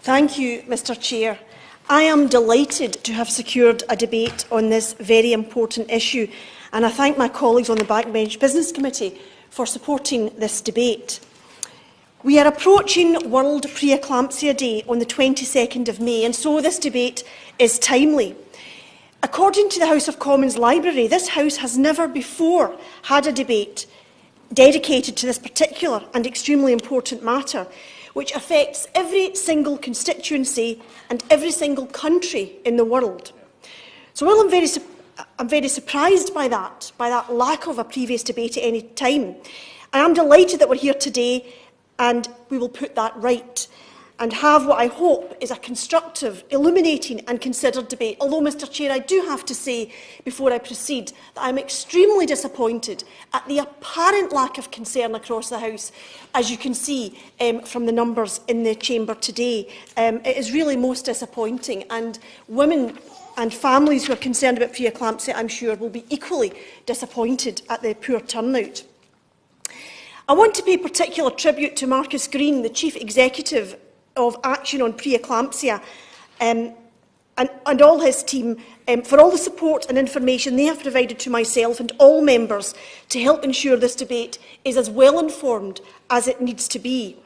Thank you, Mr Chair. I am delighted to have secured a debate on this very important issue, and I thank my colleagues on the Backbench Business Committee for supporting this debate. We are approaching World Pre-Eclampsia Day on the 22nd of May, and so this debate is timely. According to the House of Commons Library, this House has never before had a debate dedicated to this particular and extremely important matter, which affects every single constituency and every single country in the world. So while I'm very surprised by that lack of a previous debate at any time, I am delighted that we're here today and we will put that right and have what I hope is a constructive, illuminating and considered debate. Although, Mr Chair, I do have to say, before I proceed, that I'm extremely disappointed at the apparent lack of concern across the House, as you can see from the numbers in the chamber today. It is really most disappointing, and women and families who are concerned about pre-eclampsia, I'm sure, will be equally disappointed at the poor turnout. I want to pay particular tribute to Marcus Green, the Chief Executive of Action on Pre-Eclampsia, and all his team for all the support and information they have provided to myself and all members to help ensure this debate is as well informed as it needs to be.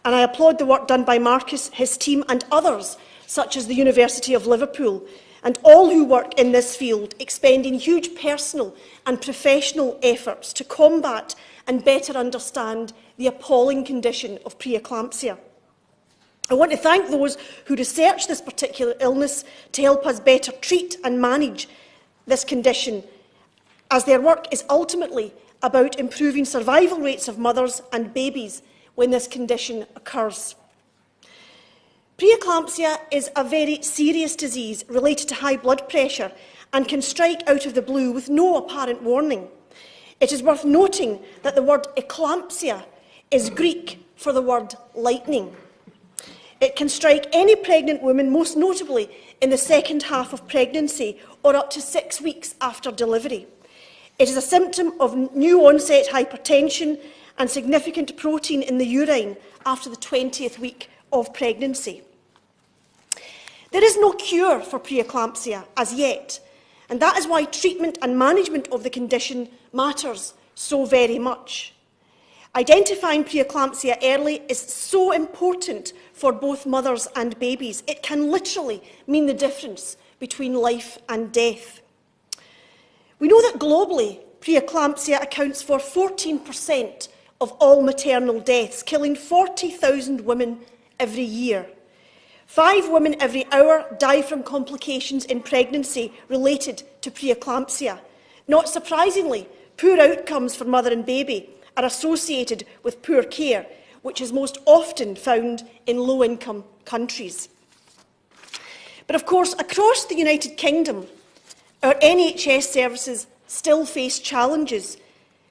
And I applaud the work done by Marcus, his team and others, such as the University of Liverpool, and all who work in this field, expending huge personal and professional efforts to combat and better understand the appalling condition of pre-eclampsia. I want to thank those who researched this particular illness to help us better treat and manage this condition, as their work is ultimately about improving survival rates of mothers and babies when this condition occurs. Pre-eclampsia is a very serious disease related to high blood pressure and can strike out of the blue with no apparent warning. It is worth noting that the word eclampsia is Greek for the word lightning. It can strike any pregnant woman, most notably in the second half of pregnancy or up to 6 weeks after delivery. It is a symptom of new-onset hypertension and significant protein in the urine after the 20th week of pregnancy. There is no cure for pre-eclampsia as yet, and that is why treatment and management of the condition matters so very much. Identifying pre-eclampsia early is so important for both mothers and babies. It can literally mean the difference between life and death. We know that globally, pre-eclampsia accounts for 14% of all maternal deaths, killing 40,000 women every year. 5 women every hour die from complications in pregnancy related to pre-eclampsia. Not surprisingly, poor outcomes for mother and baby are associated with poor care, which is most often found in low-income countries. But of course, across the United Kingdom, our NHS services still face challenges,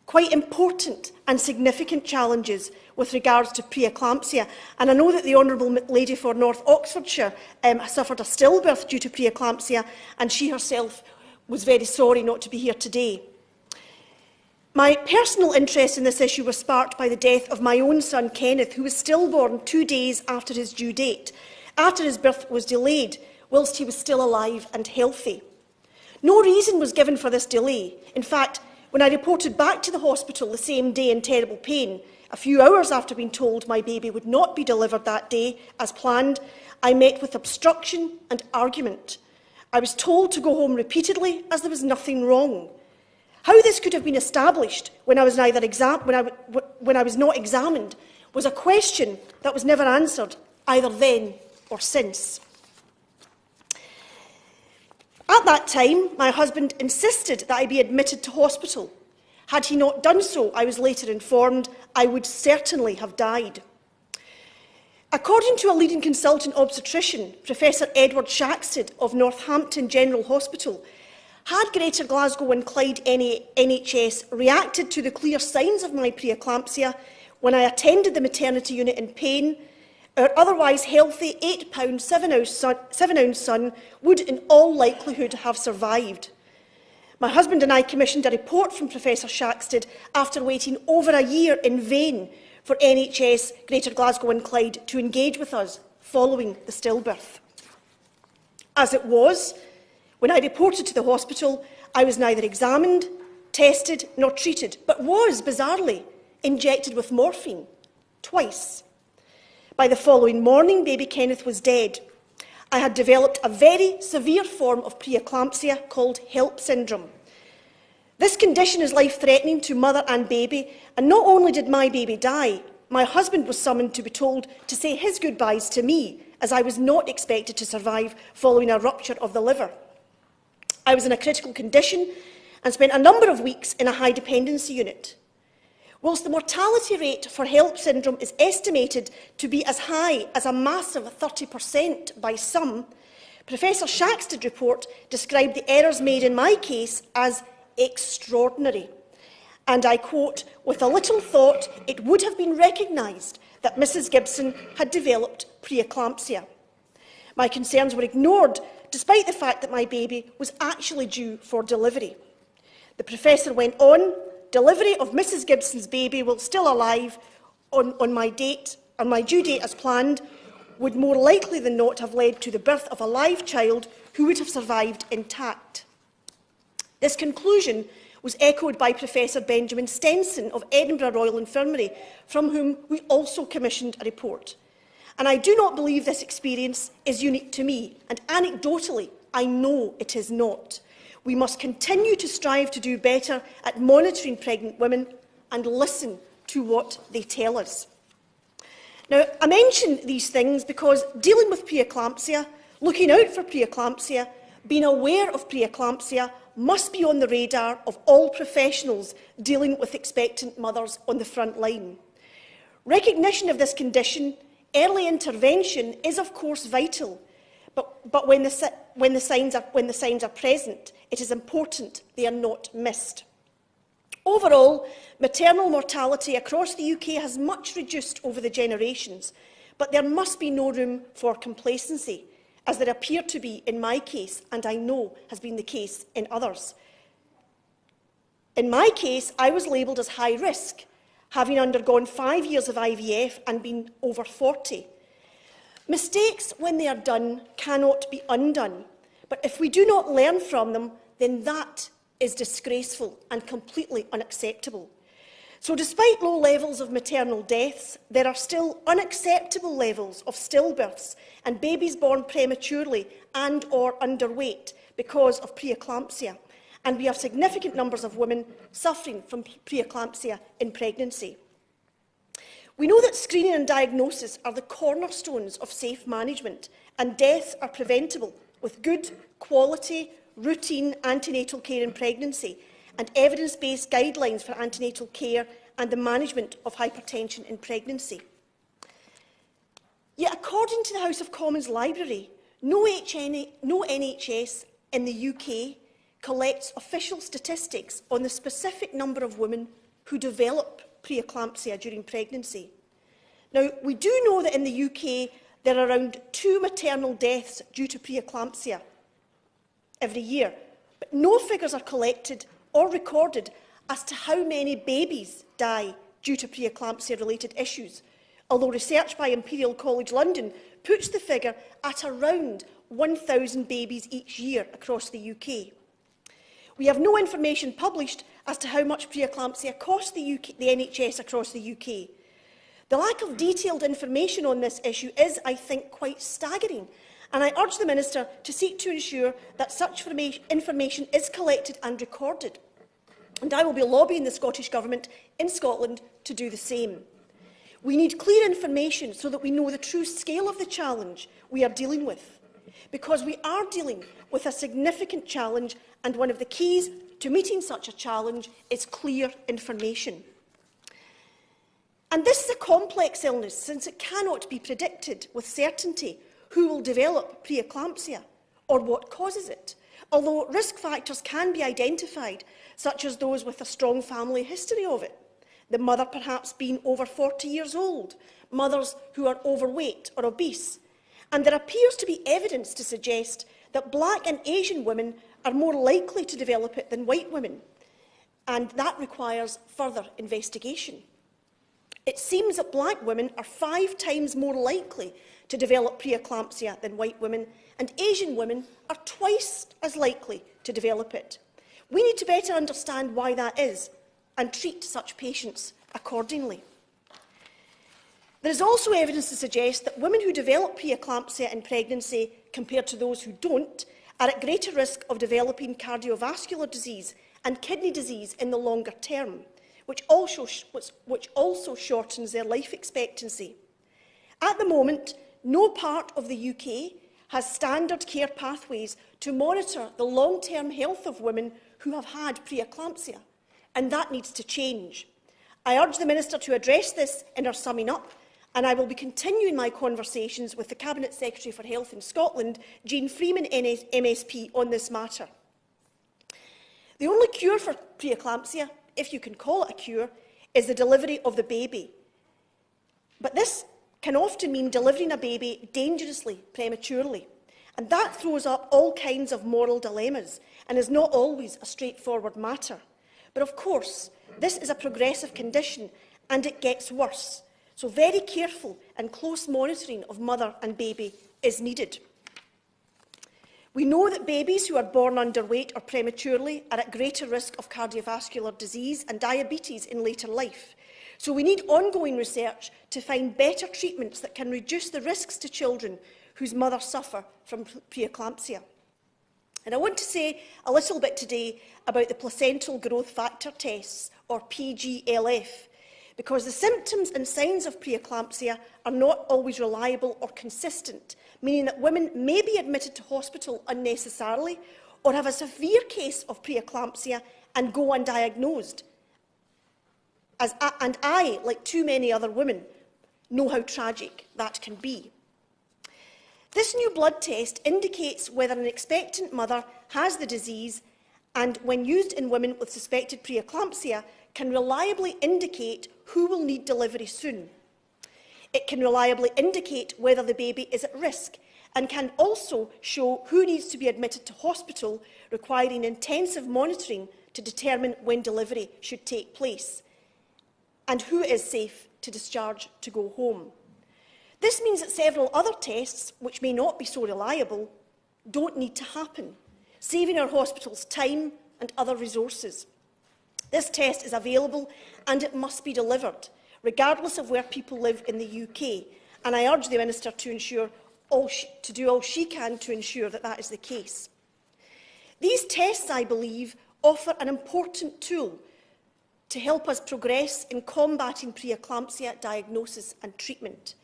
quite important and significant challenges with regards to pre-eclampsia. And I know that the Honourable Lady for North Oxfordshire suffered a stillbirth due to pre-eclampsia, and she herself was very sorry not to be here today. My personal interest in this issue was sparked by the death of my own son, Kenneth, who was stillborn 2 days after his due date, after his birth was delayed, whilst he was still alive and healthy. No reason was given for this delay. In fact, when I reported back to the hospital the same day in terrible pain, a few hours after being told my baby would not be delivered that day as planned, I met with obstruction and argument. I was told to go home repeatedly as there was nothing wrong. How this could have been established when I was not examined was a question that was never answered, either then or since. At that time, my husband insisted that I be admitted to hospital. Had he not done so, I was later informed, I would certainly have died. According to a leading consultant obstetrician, Professor Edward Shaxted of Northampton General Hospital, had Greater Glasgow and Clyde NHS reacted to the clear signs of my pre-eclampsia when I attended the maternity unit in pain, our otherwise healthy 8-pound 7-ounce son would in all likelihood have survived. My husband and I commissioned a report from Professor Shaxted after waiting over a year in vain for NHS Greater Glasgow and Clyde to engage with us following the stillbirth. As it was, when I reported to the hospital, I was neither examined, tested nor treated, but was, bizarrely, injected with morphine twice. By the following morning, baby Kenneth was dead. I had developed a very severe form of pre-eclampsia called HELP syndrome. This condition is life-threatening to mother and baby, and not only did my baby die, my husband was summoned to be told to say his goodbyes to me, as I was not expected to survive following a rupture of the liver. I was in a critical condition and spent a number of weeks in a high dependency unit. Whilst the mortality rate for HELP syndrome is estimated to be as high as a massive 30% by some, Professor Shaxton's report described the errors made in my case as extraordinary. And I quote, "With a little thought, it would have been recognised that Mrs. Gibson had developed pre-eclampsia. My concerns were ignored, despite the fact that my baby was actually due for delivery." The professor went on, "Delivery of Mrs. Gibson's baby while still alive on my due date as planned would more likely than not have led to the birth of a live child who would have survived intact." This conclusion was echoed by Professor Benjamin Stenson of Edinburgh Royal Infirmary, from whom we also commissioned a report. And I do not believe this experience is unique to me, and anecdotally, I know it is not. We must continue to strive to do better at monitoring pregnant women and listen to what they tell us. Now, I mention these things because dealing with pre-eclampsia, looking out for pre-eclampsia, being aware of pre-eclampsia must be on the radar of all professionals dealing with expectant mothers on the front line. Recognition of this condition, early intervention is of course vital, but when the signs are present, it is important they are not missed. Overall, maternal mortality across the UK has much reduced over the generations, but there must be no room for complacency, as there appear to be in my case, and I know has been the case in others. In my case, I was labelled as high risk, having undergone 5 years of IVF and been over 40. Mistakes, when they are done, cannot be undone, but if we do not learn from them, then that is disgraceful and completely unacceptable. So despite low levels of maternal deaths, there are still unacceptable levels of stillbirths and babies born prematurely and or underweight because of pre-eclampsia, and we have significant numbers of women suffering from pre-eclampsia in pregnancy. We know that screening and diagnosis are the cornerstones of safe management, and deaths are preventable with good, quality, routine antenatal care in pregnancy and evidence-based guidelines for antenatal care and the management of hypertension in pregnancy. Yet, according to the House of Commons Library, no NHS in the UK collects official statistics on the specific number of women who develop pre-eclampsia during pregnancy. Now, we do know that in the UK there are around 2 maternal deaths due to pre-eclampsia every year, but no figures are collected or recorded as to how many babies die due to pre-eclampsia-related issues, although research by Imperial College London puts the figure at around 1,000 babies each year across the UK. We have no information published as to how much pre-eclampsia costs the NHS across the UK. The lack of detailed information on this issue is, I think, quite staggering, and I urge the Minister to seek to ensure that such information is collected and recorded. And I will be lobbying the Scottish Government in Scotland to do the same. We need clear information so that we know the true scale of the challenge we are dealing with, because we are dealing with a significant challenge, and one of the keys to meeting such a challenge is clear information. And this is a complex illness, since it cannot be predicted with certainty who will develop pre-eclampsia or what causes it, although risk factors can be identified, such as those with a strong family history of it, the mother perhaps being over 40 years old, mothers who are overweight or obese, and there appears to be evidence to suggest that Black and Asian women are more likely to develop it than white women, and that requires further investigation. It seems that Black women are 5 times more likely to develop preeclampsia than white women, and Asian women are twice as likely to develop it. We need to better understand why that is and treat such patients accordingly. There is also evidence to suggest that women who develop preeclampsia in pregnancy, compared to those who don't, are at greater risk of developing cardiovascular disease and kidney disease in the longer term, which also shortens their life expectancy. At the moment, no part of the UK has standard care pathways to monitor the long-term health of women who have had preeclampsia, and that needs to change. I urge the Minister to address this in her summing up, and I will be continuing my conversations with the Cabinet Secretary for Health in Scotland, Jean Freeman MSP, on this matter. The only cure for preeclampsia, if you can call it a cure, is the delivery of the baby. But this can often mean delivering a baby dangerously, prematurely, and that throws up all kinds of moral dilemmas and is not always a straightforward matter. But of course, this is a progressive condition and it gets worse, so very careful and close monitoring of mother and baby is needed. We know that babies who are born underweight or prematurely are at greater risk of cardiovascular disease and diabetes in later life. So we need ongoing research to find better treatments that can reduce the risks to children whose mothers suffer from preeclampsia. And I want to say a little bit today about the placental growth factor tests, or PGLF, because the symptoms and signs of preeclampsia are not always reliable or consistent, meaning that women may be admitted to hospital unnecessarily or have a severe case of preeclampsia and go undiagnosed. And I, like too many other women, know how tragic that can be. This new blood test indicates whether an expectant mother has the disease and, when used in women with suspected preeclampsia, can reliably indicate who will need delivery soon. It can reliably indicate whether the baby is at risk and can also show who needs to be admitted to hospital, requiring intensive monitoring to determine when delivery should take place, and who is safe to discharge to go home. This means that several other tests, which may not be so reliable, don't need to happen, saving our hospitals time and other resources. This test is available and it must be delivered, regardless of where people live in the UK, and I urge the Minister to do all she can to ensure that that is the case. These tests, I believe, offer an important tool to help us progress in combating preeclampsia diagnosis and treatment.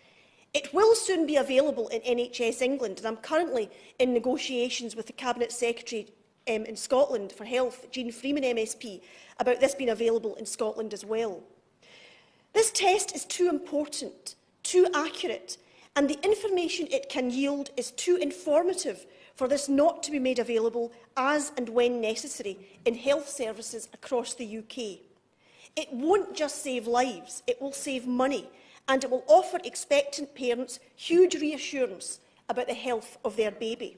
It will soon be available in NHS England, and I'm currently in negotiations with the Cabinet Secretary in Scotland for Health, Jean Freeman MSP, about this being available in Scotland as well. This test is too important, too accurate, and the information it can yield is too informative for this not to be made available as and when necessary in health services across the UK. It won't just save lives, it will save money, and it will offer expectant parents huge reassurance about the health of their baby.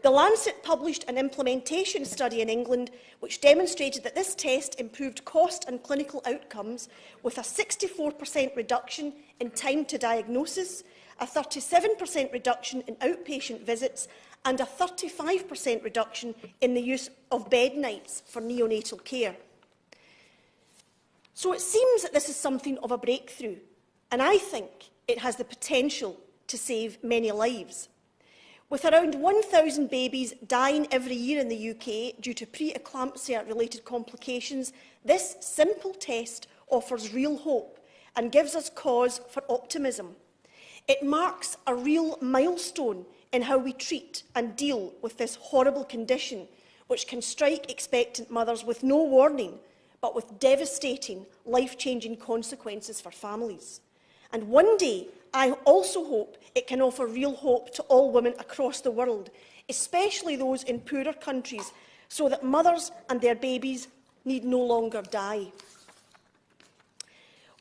The Lancet published an implementation study in England which demonstrated that this test improved cost and clinical outcomes with a 64% reduction in time to diagnosis, a 37% reduction in outpatient visits, and a 35% reduction in the use of bed nights for neonatal care. So it seems that this is something of a breakthrough, and I think it has the potential to save many lives. With around 1,000 babies dying every year in the UK due to preeclampsia-related complications, this simple test offers real hope and gives us cause for optimism. It marks a real milestone in how we treat and deal with this horrible condition, which can strike expectant mothers with no warning, but with devastating, life-changing consequences for families. And one day, I also hope it can offer real hope to all women across the world, especially those in poorer countries, so that mothers and their babies need no longer die.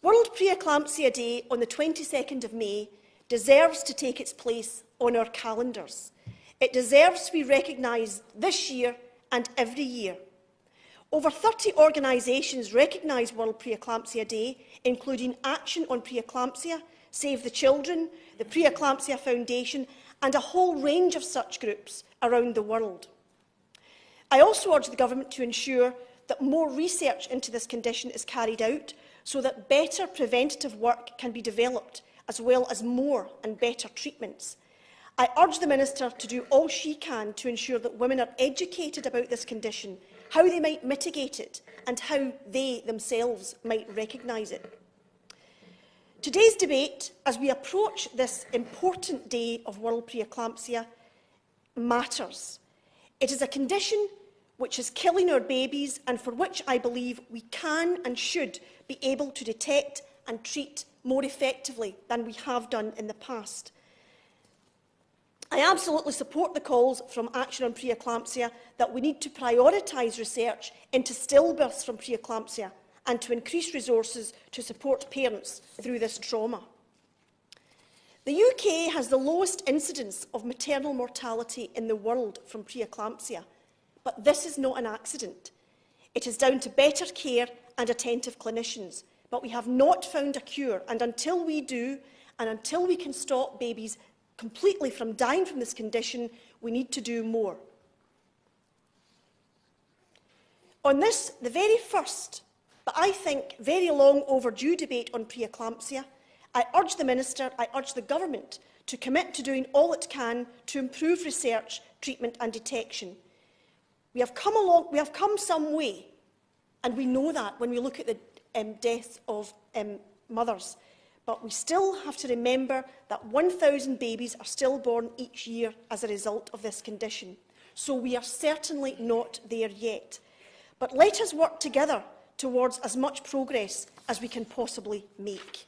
World Pre-Eclampsia Day on the 22nd of May deserves to take its place on our calendars. It deserves to be recognised this year and every year. Over 30 organisations recognise World Pre-Eclampsia Day, including Action on Preeclampsia, Save the Children, the Pre-Eclampsia Foundation, and a whole range of such groups around the world. I also urge the Government to ensure that more research into this condition is carried out so that better preventative work can be developed, as well as more and better treatments. I urge the Minister to do all she can to ensure that women are educated about this condition, how they might mitigate it, and how they themselves might recognise it. Today's debate, as we approach this important day of World Pre-Eclampsia, matters. It is a condition which is killing our babies and for which I believe we can and should be able to detect and treat more effectively than we have done in the past. I absolutely support the calls from Action on Pre-Eclampsia that we need to prioritise research into stillbirths from pre-eclampsia and to increase resources to support parents through this trauma. The UK has the lowest incidence of maternal mortality in the world from pre-eclampsia, but this is not an accident. It is down to better care and attentive clinicians, but we have not found a cure, and until we do, and until we can stop babies completely from dying from this condition, we need to do more. On this, the very first, but I think very long overdue debate on pre-eclampsia, I urge the Minister, I urge the Government to commit to doing all it can to improve research, treatment and detection. We have come some way, and we know that when we look at the deaths of mothers. But we still have to remember that 1,000 babies are stillborn each year as a result of this condition. So we are certainly not there yet. But let us work together towards as much progress as we can possibly make.